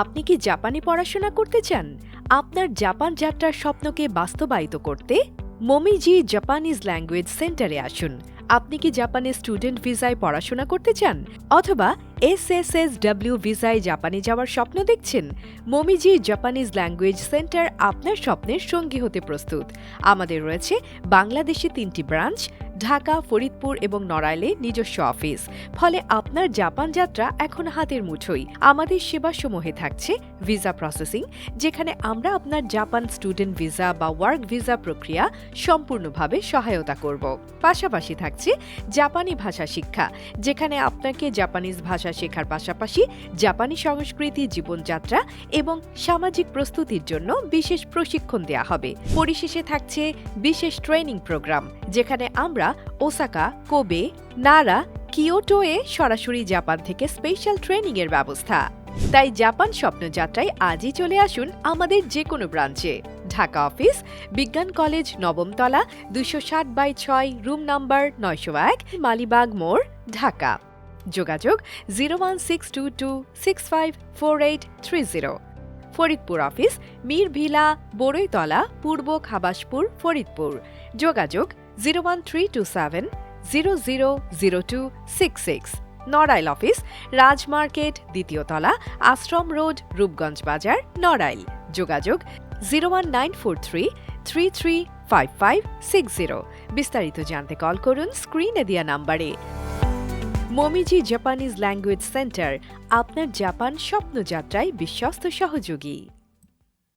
আপনি কি জাপানে পড়াশোনা করতে চান? আপনার জাপান যাত্রার স্বপ্নকে বাস্তবায়িত করতে মোমিজি জাপানিজ ল্যাঙ্গুয়েজ সেন্টারে আসুন। আপনি কি জাপানে স্টুডেন্ট ভিসায় পড়াশোনা করতে চান অথবা SSSW ভিসায় জাপানে যাওয়ার স্বপ্ন দেখছেন? মোমিজি জাপানিজ ল্যাঙ্গুয়েজ সেন্টার আপনার স্বপ্নের সঙ্গী হতে প্রস্তুত। আমাদের রয়েছে বাংলাদেশে 3টি ব্রাঞ্চ, ঢাকা, ফরিদপুর এবং নড়াইলে নিজস্ব অফিস। ফলে আপনার জাপান যাত্রা এখন হাতের মুঠোয়। আমাদের সেবাসমূহে থাকছে ভিসা প্রসেসিং, যেখানে আমরা আপনার জাপান স্টুডেন্ট ভিসা বা ওয়ার্ক ভিসা প্রক্রিয়া সম্পূর্ণভাবে সহায়তা করব। পাশাপাশি থাকছে জাপানি ভাষা শিক্ষা, যেখানে আপনাকে জাপানিজ ভাষা শেখার পাশাপাশি জাপানি সংস্কৃতি, জীবনযাত্রা এবং সামাজিক প্রস্তুতির জন্য বিশেষ প্রশিক্ষণ দেওয়া হবে। পরিশেষে থাকছে বিশেষ ট্রেনিং প্রোগ্রাম, যেখানে আমরা ওসাকা, কোবে, নারা, কিয়োটোয়ে সরাসরি জাপান থেকে স্পেশাল ট্রেনিং এর ব্যবস্থা। তাই জাপান স্বপ্নযাত্রায় আজই চলে আসুন আমাদের যে কোনো ব্রাঞ্চে। ঢাকা অফিস, বিজ্ঞান কলেজ, নবম তলা, 260/6, রুম নাম্বার 901, মালিবাগ মোড়, ঢাকা। যোগাযোগ 01622654830। ফরিদপুর অফিস, মীর ভিলা, বড়ইতলা, পূর্ব খাবাসপুর, ফরিদপুর। যোগাযোগ 01327000266। নড়াইল অফিস, রাজমার্কেট, দ্বিতীয় তলা, আশ্রম রোড, রূপগঞ্জ বাজার, নড়াইল। যোগাযোগ 01943335560। বিস্তারিত জানতে কল করুন স্ক্রিনে দেওয়া নাম্বারে। মোমিজি জাপানিজ ল্যাঙ্গুয়েজ সেন্টার, আপনার জাপান স্বপ্নযাত্রায় বিশ্বস্ত সহযোগী।